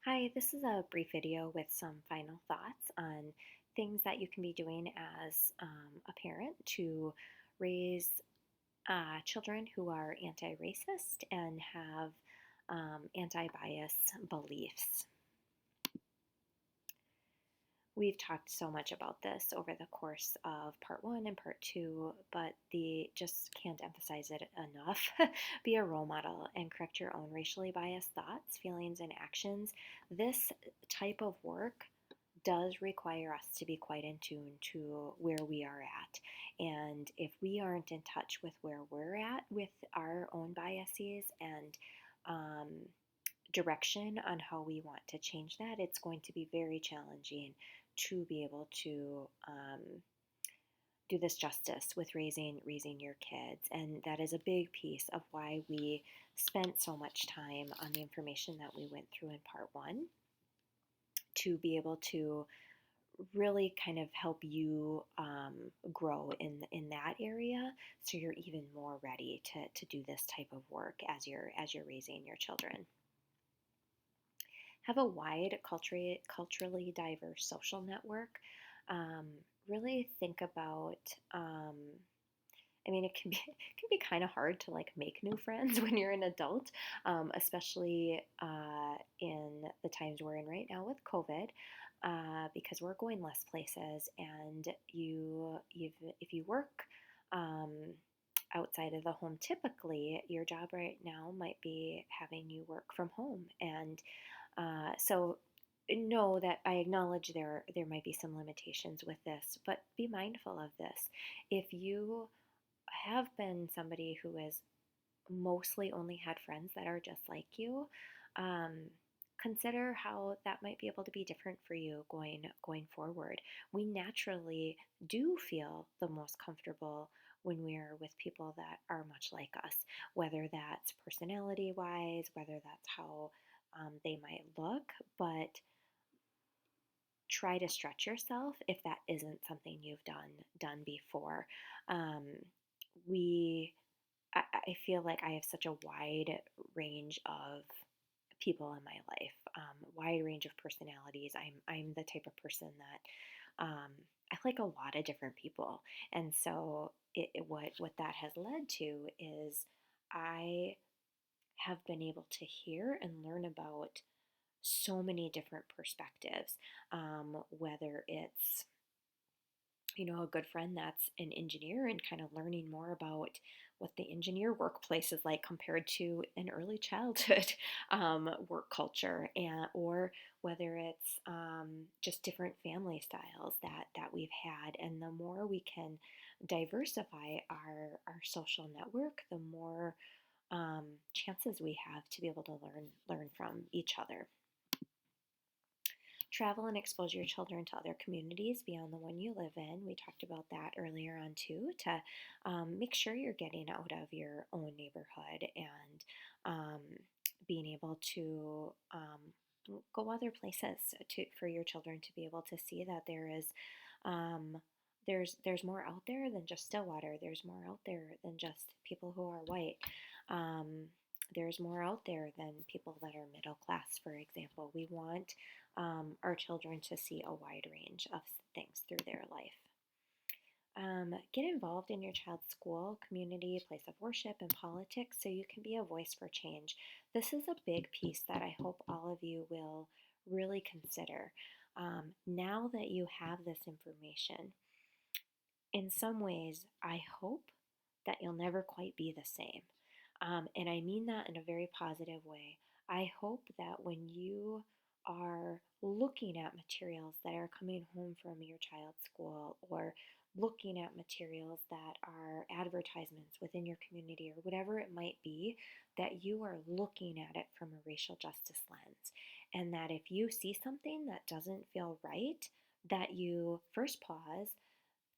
Hi, this is a brief video with some final thoughts on things that you can be doing as a parent to raise children who are anti racist and have anti bias beliefs. We've talked so much about this over the course of part one and part two, but the just can't emphasize it enough. Be a role model and correct your own racially biased thoughts, feelings, and actions. This type of work does require us to be quite in tune to where we are at. And if we aren't in touch with where we're at with our own biases and um, direction on how we want to change that, it's going to be very challenging to be able to do this justice with raising your kids. And that is a big piece of why we spent so much time on the information that we went through in part one, to be able to really kind of help you grow in that area, so you're even more ready to do this type of work as you're raising your children. Have a wide culturally diverse social network. Um, Really think about. I mean, it can be kind of hard to like make new friends when you're an adult, especially in the times we're in right now with COVID, because we're going less places, and if you work. Um, Outside of the home, typically your job right now might be having you work from home, and so know that I acknowledge there might be some limitations with this, but be mindful of this. If you have been somebody who has mostly only had friends that are just like you, um, consider how that might be able to be different for you going forward. We naturally do feel the most comfortable when we're with people that are much like us, whether that's personality wise, whether that's how they might look, but try to stretch yourself if that isn't something you've done before. Um, we I feel like I have such a wide range of people in my life, wide range of personalities. I'm the type of person that I like a lot of different people, and so what that has led to is I have been able to hear and learn about so many different perspectives, whether it's a good friend that's an engineer and kind of learning more about what the engineer workplace is like compared to an early childhood work culture, and or whether it's just different family styles that we've had. And the more we can diversify our social network, the more chances we have to be able to learn from each other. Travel and expose your children to other communities beyond the one you live in. We talked about that earlier on too, to make sure you're getting out of your own neighborhood and being able to go other places for your children to be able to see that um, there's more out there than just Stillwater. There's more out there than just people who are white. Um, there's more out there than people that are middle class, for example. We want our children to see a wide range of things through their life. Get involved in your child's school, community, place of worship, and politics so you can be a voice for change. This is a big piece that I hope all of you will really consider. Now that you have this information, in some ways, I hope that you'll never quite be the same. And I mean that in a very positive way. I hope that when you are looking at materials that are coming home from your child's school, or looking at materials that are advertisements within your community, or whatever it might be, that you are looking at it from a racial justice lens. And that if you see something that doesn't feel right, that you first pause,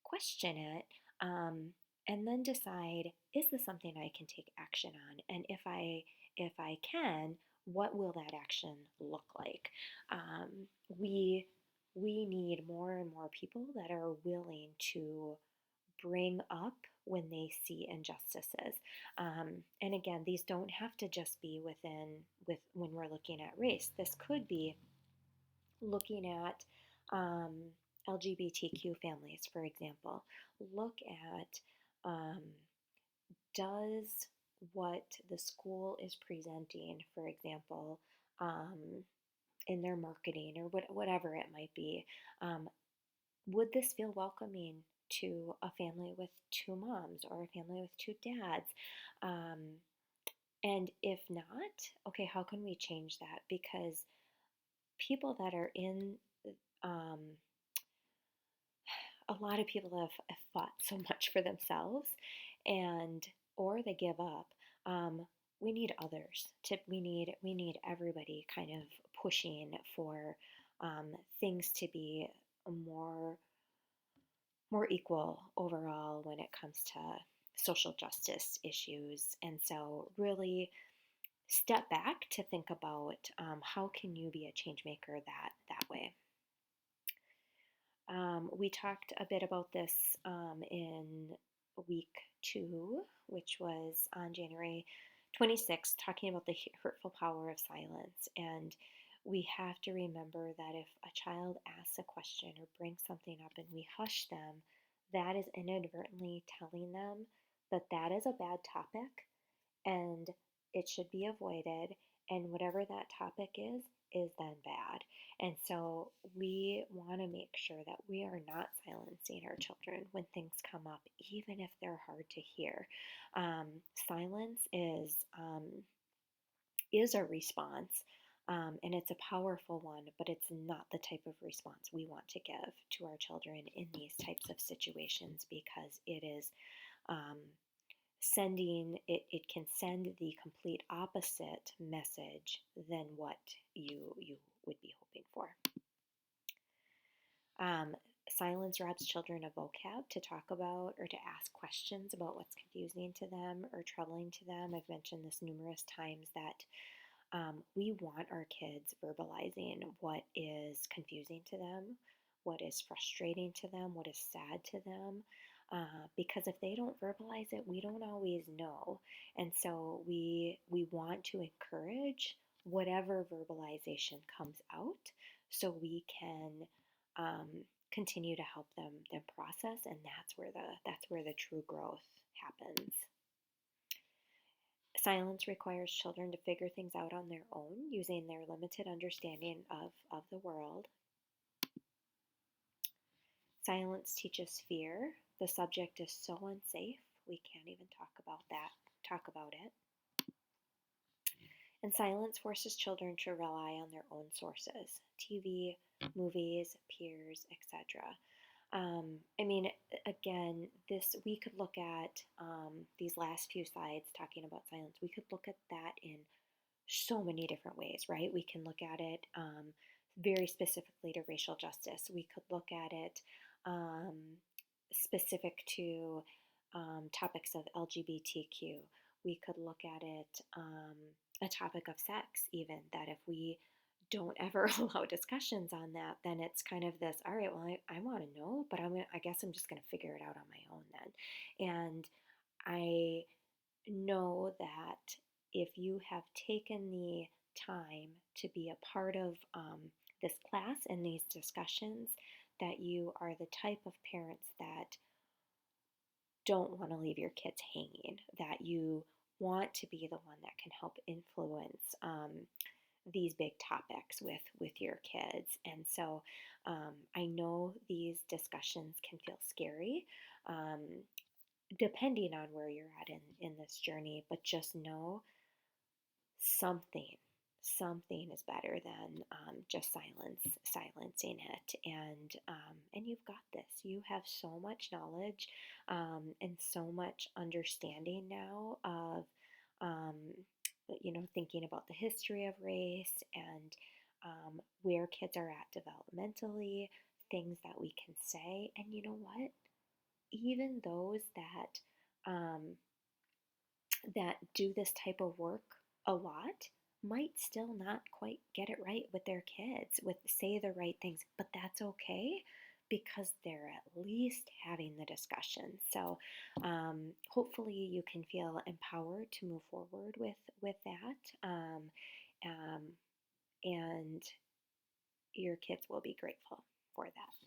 question it, um, and then decide, is this something I can take action on? And if I can, what will that action look like? We we need more and more people that are willing to bring up when they see injustices. And again, these don't have to just be with when we're looking at race. This could be looking at um, LGBTQ families, for example. Look at, um, does what the school is presenting, for example, in their marketing or whatever it might be, um, would this feel welcoming to a family with two moms or a family with two dads? Um, and if not, okay, how can we change that? Because people that are in, um, a lot of people have fought so much for themselves, and or they give up. Um, we need others to. We need everybody kind of pushing for things to be more more equal overall when it comes to social justice issues. And so, really step back to think about how can you be a change maker that way. We talked a bit about this in week 2, which was on January 26th, talking about the hurtful power of silence. And we have to remember that if a child asks a question or brings something up and we hush them, that is inadvertently telling them that that is a bad topic and it should be avoided. And whatever that topic is then bad. And so we want to make sure that we are not silencing our children when things come up, even if they're hard to hear. Um, Silence is a response. And it's a powerful one, but it's not the type of response we want to give to our children in these types of situations because it is um, it can send the complete opposite message than what you would be hoping for. um, Silence robs children of vocab to talk about or to ask questions about what's confusing to them or troubling to them. I've mentioned this numerous times that we want our kids verbalizing what is confusing to them, what is frustrating to them, what is sad to them. Because if they don't verbalize it, we don't always know. And so we want to encourage whatever verbalization comes out so we can um, continue to help them process, and that's where the true growth happens. Silence requires children to figure things out on their own using their limited understanding of the world. Silence teaches fear. The subject is so unsafe, we can't even talk about it. And silence forces children to rely on their own sources, TV, movies, peers, etc. I mean, again, this we could look at these last few slides talking about silence. We could look at that in so many different ways, right? We can look at it very specifically to racial justice. We could look at it um, specific to topics of LGBTQ. We could look at it a topic of sex, even that if we don't ever allow discussions on that, then it's kind of this, all right, well, I want to know, but I guess I'm just going to figure it out on my own then. And I know that if you have taken the time to be a part of this class and these discussions, that you are the type of parents that don't want to leave your kids hanging, that you want to be the one that can help influence these big topics with your kids. And so I know these discussions can feel scary. Depending on where you're at in this journey, but just know something something is better than just silencing it. And you've got this. You have so much knowledge and so much understanding now of thinking about the history of race and where kids are at developmentally, things that we can say. And you know what, even those um, that do this type of work a lot might still not quite get it right with their kids, with say the right things, but that's okay because they're at least having the discussion. So hopefully you can feel empowered to move forward with that, um, and your kids will be grateful for that.